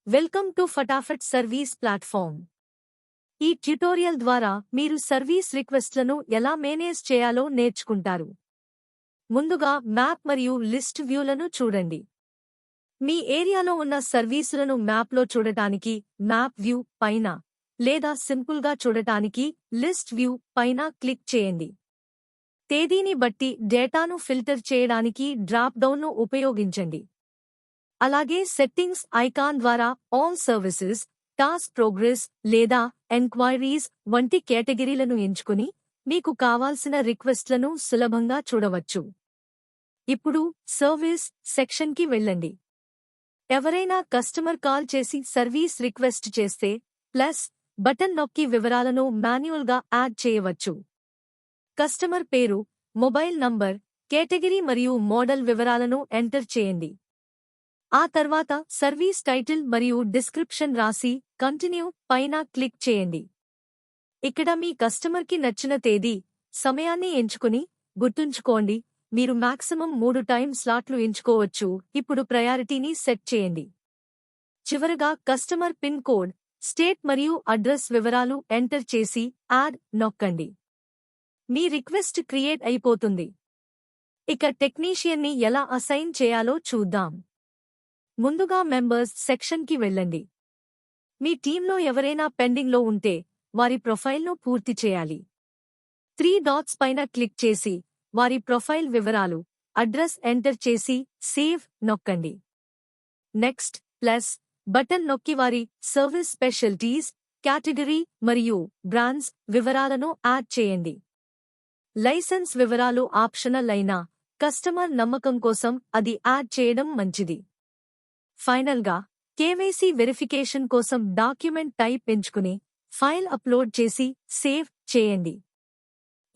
Welcome to Fatafat service platform. ఈ tutorial ద్వారా మీరు సర్వీస్ రిక్వెస్ట్లను ఎలా మేనేజ్ చేయాలో నేర్చుకుంటారు. ముందుగా మ్యాప్ మరియు లిస్ట్ వ్యూలను చూడండి. మీ ఏరియాలో ఉన్న సర్వీసులను మ్యాప్లో చూడటానికి మ్యాప్ వ్యూ పైన లేదా సింపుల్గా చూడటానికి లిస్ట్ వ్యూ పైన క్లిక్ చేయండి. తేదీని బట్టి డేటాను ఫిల్టర్ చేయడానికి డ్రాప్ డౌన్ను ఉపయోగించండి. అలాగే సెట్టింగ్స్ ఐకాన్ ద్వారా ఆల్ సర్వీసెస్, టాస్క్ ప్రోగ్రెస్ లేదా ఎంక్వైరీస్ వంటి కేటగిరీలను ఎంచుకుని మీకు కావాల్సిన రిక్వెస్ట్లను సులభంగా చూడవచ్చు. ఇప్పుడు సర్వీస్ సెక్షన్కి వెళ్ళండి. ఎవరైనా కస్టమర్ కాల్ చేసి సర్వీస్ రిక్వెస్ట్ చేస్తే ప్లస్ బటన్ నొక్కి వివరాలను మాన్యువల్గా యాడ్ చేయవచ్చు. కస్టమర్ పేరు, మొబైల్ నంబర్, కేటగిరీ మరియు మోడల్ వివరాలను ఎంటర్ చేయండి. ఆ తర్వాత సర్వీస్ టైటిల్ మరియు డిస్క్రిప్షన్ రాసి కంటిన్యూ పైన క్లిక్ చేయండి. ఇక్కడ మీ కస్టమర్కి నచ్చిన తేదీ, సమయాన్ని ఎంచుకుని గుర్తుంచుకోండి, మీరు మాక్సిమం 3 టైం స్లాట్లు ఎంచుకోవచ్చు. ఇప్పుడు ప్రయారిటీని సెట్ చేయండి. చివరగా కస్టమర్ పిన్ కోడ్, స్టేట్ మరియు అడ్రస్ వివరాలు ఎంటర్ చేసి యాడ్ నొక్కండి. మీ రిక్వెస్ట్ క్రియేట్ అయిపోతుంది. ఇక టెక్నీషియన్ని ఎలా అసైన్ చేయాలో చూద్దాం. ముందుగా మెంబర్స్ సెక్షన్కి వెళ్ళండి. మీ టీంలో ఎవరైనా పెండింగ్లో ఉంటే వారి ప్రొఫైల్ను పూర్తి చేయాలి. 3 డాట్స్ పైన క్లిక్ చేసి వారి ప్రొఫైల్ వివరాలు, అడ్రస్ ఎంటర్ చేసి సేవ్ నొక్కండి. నెక్స్ట్ ప్లస్ బటన్ నొక్కి వారి సర్వీస్ స్పెషల్టీస్, కేటగిరీ మరియు బ్రాండ్స్ వివరాలను యాడ్ చేయండి. లైసెన్స్ వివరాలు ఆప్షనల్ అయినా కస్టమర్ నమ్మకం కోసం అది యాడ్ చేయడం మంచిది. ఫైనల్గా కేవైసీ వెరిఫికేషన్ కోసం డాక్యుమెంట్ టైప్ ఎంచుకుని ఫైల్ అప్లోడ్ చేసి సేవ్ చేయండి.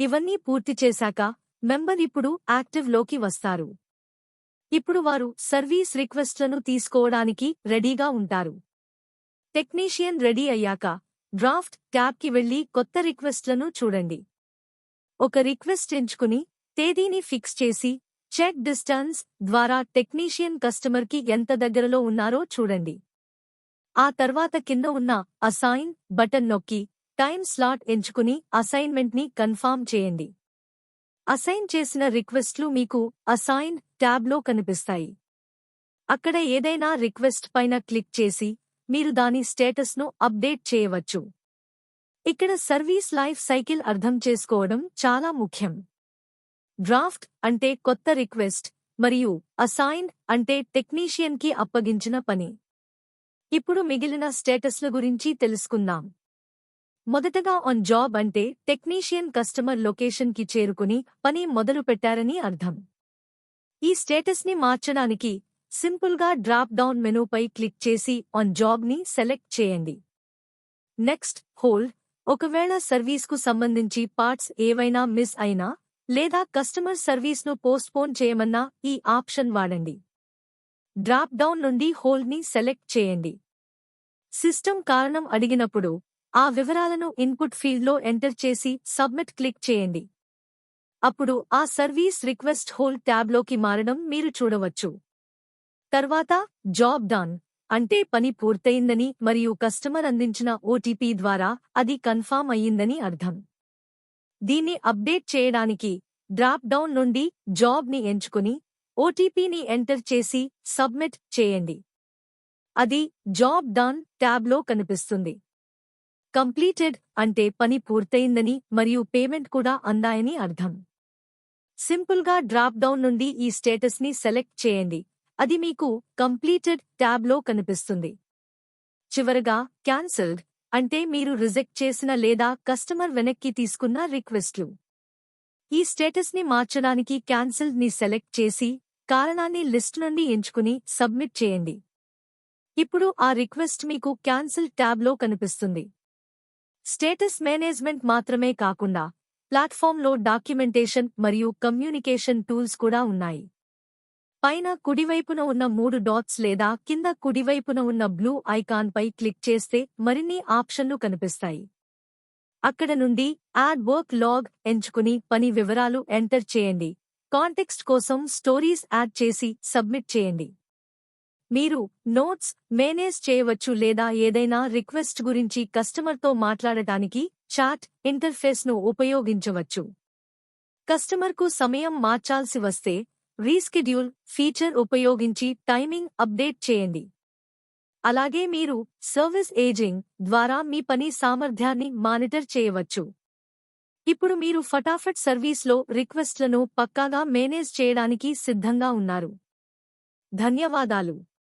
ఇవన్నీ పూర్తి చేశాక మెంబర్ ఇప్పుడు యాక్టివ్లోకి వస్తారు. ఇప్పుడు వారు సర్వీస్ రిక్వెస్ట్లను తీసుకోవడానికి రెడీగా ఉంటారు. టెక్నీషియన్ రెడీ అయ్యాక డ్రాఫ్ట్ ట్యాబ్కి వెళ్లి కొత్త రిక్వెస్ట్లను చూడండి. ఒక రిక్వెస్ట్ ఎంచుకుని తేదీని ఫిక్స్ చేసి చెక్ డిస్టెన్స్ ద్వారా టెక్నీషియన్ కస్టమర్కి ఎంత దగ్గరలో ఉన్నారో చూడండి. ఆ తర్వాత కింద ఉన్న అసైన్ బటన్ నొక్కి టైం స్లాట్ ఎంచుకుని అసైన్మెంట్ని కన్ఫర్మ్ చేయండి. అసైన్ చేసిన రిక్వెస్ట్లు మీకు అసైన్ ట్యాబ్లో కనిపిస్తాయి. అక్కడ ఏదైనా రిక్వెస్ట్ పైన క్లిక్ చేసి మీరు దాని స్టేటస్ను అప్డేట్ చేయవచ్చు. ఇక్కడ సర్వీస్ లైఫ్ సైకిల్ అర్థం చేసుకోవడం చాలా ముఖ్యం. డ్రాఫ్ట్ అంటే కొత్త రిక్వెస్ట్ మరియు అసైన్ అంటే టెక్నీషియన్కి అప్పగించిన పని. ఇప్పుడు మిగిలిన స్టేటస్ల గురించి తెలుసుకుందాం. మొదటగా ఆన్ జాబ్ అంటే టెక్నీషియన్ కస్టమర్ లొకేషన్కి చేరుకుని పని మొదలుపెట్టారని అర్థం. ఈ స్టేటస్ని మార్చడానికి సింపుల్గా డ్రాప్ డౌన్ మెనూపై క్లిక్ చేసి ఆన్ జాబ్ని సెలెక్ట్ చేయండి. నెక్స్ట్ హోల్డ్, ఒకవేళ సర్వీస్కు సంబంధించి పార్ట్స్ ఏవైనా మిస్ అయినా లేదా కస్టమర్ సర్వీస్ను పోస్ట్పోన్ చేయమన్నా ఈ ఆప్షన్ వాడండి. డ్రాప్ డౌన్ నుండి హోల్డ్ని సెలెక్ట్ చేయండి. సిస్టమ్ కారణం అడిగినప్పుడు ఆ వివరాలను ఇన్పుట్ ఫీల్డ్లో ఎంటర్ చేసి సబ్మిట్ క్లిక్ చేయండి. అప్పుడు ఆ సర్వీస్ రిక్వెస్ట్ హోల్డ్ ట్యాబ్లోకి మారడం మీరు చూడవచ్చు. తర్వాత జాబ్ డన్ అంటే పని పూర్తయిందని మరియు కస్టమర్ అందించిన ఓటీపీ ద్వారా అది కన్ఫర్మ్ అయ్యిందని అర్థం. దీన్ని అప్డేట్ చేయడానికి డ్రాప్ డౌన్ నుండి జాబ్ని ఎంచుకుని ఓటీపీని ఎంటర్ చేసి సబ్మిట్ చేయండి. అది జాబ్ డన్ ట్యాబ్లో కనిపిస్తుంది. కంప్లీటెడ్ అంటే పని పూర్తయిందని మరియు పేమెంట్ కూడా అందాయని అర్థం. సింపుల్గా డ్రాప్ డౌన్ నుండి ఈ స్టేటస్ని సెలెక్ట్ చేయండి. అది మీకు కంప్లీటెడ్ ట్యాబ్లో కనిపిస్తుంది. చివరగా క్యాన్సిల్డ్ అంటే మీరు రిజెక్ట్ చేసిన లేదా కస్టమర్ వెనక్కి తీసుకున్న రిక్వెస్ట్లు. ఈ స్టేటస్ని మార్చడానికి క్యాన్సిల్డ్ ని సెలెక్ట్ చేసి కారణాన్ని లిస్ట్ నుండి ఎంచుకుని సబ్మిట్ చేయండి. ఇప్పుడు ఆ రిక్వెస్ట్ మీకు క్యాన్సిల్ ట్యాబ్లో కనిపిస్తుంది. స్టేటస్ మేనేజ్మెంట్ మాత్రమే కాకుండా ప్లాట్ఫామ్లో డాక్యుమెంటేషన్ మరియు కమ్యూనికేషన్ టూల్స్ కూడా ఉన్నాయి. పైన కుడివైపున ఉన్న 3 డాట్స్ లేదా కింద కుడివైపున ఉన్న బ్లూ ఐకాన్పై క్లిక్ చేస్తే మరిన్ని ఆప్షన్లు కనిపిస్తాయి. అక్కడ నుండి యాడ్ వర్క్ లాగ్ ఎంచుకుని పని వివరాలు ఎంటర్ చేయండి. కాంటెక్స్ట్ కోసం స్టోరీస్ యాడ్ చేసి సబ్మిట్ చేయండి. మీరు నోట్స్ మేనేజ్ చేయవచ్చు లేదా ఏదైనా రిక్వెస్ట్ గురించి కస్టమర్తో మాట్లాడటానికి చాట్ ఇంటర్ఫేస్ను ఉపయోగించవచ్చు. కస్టమర్కు సమయం మార్చాల్సి వస్తే రీస్కెడ్యూల్ ఫీచర్ ఉపయోగించి టైమింగ్ అప్డేట్ చేయండి. అలాగే మీరు సర్వీస్ ఏజింగ్ ద్వారా మీ పని సామర్థ్యాన్ని మానిటర్ చేయవచ్చు. ఇప్పుడు మీరు ఫటాఫట్ సర్వీస్లో రిక్వెస్ట్లను పక్కాగా మేనేజ్ చేయడానికి సిద్ధంగా ఉన్నారు. ధన్యవాదాలు.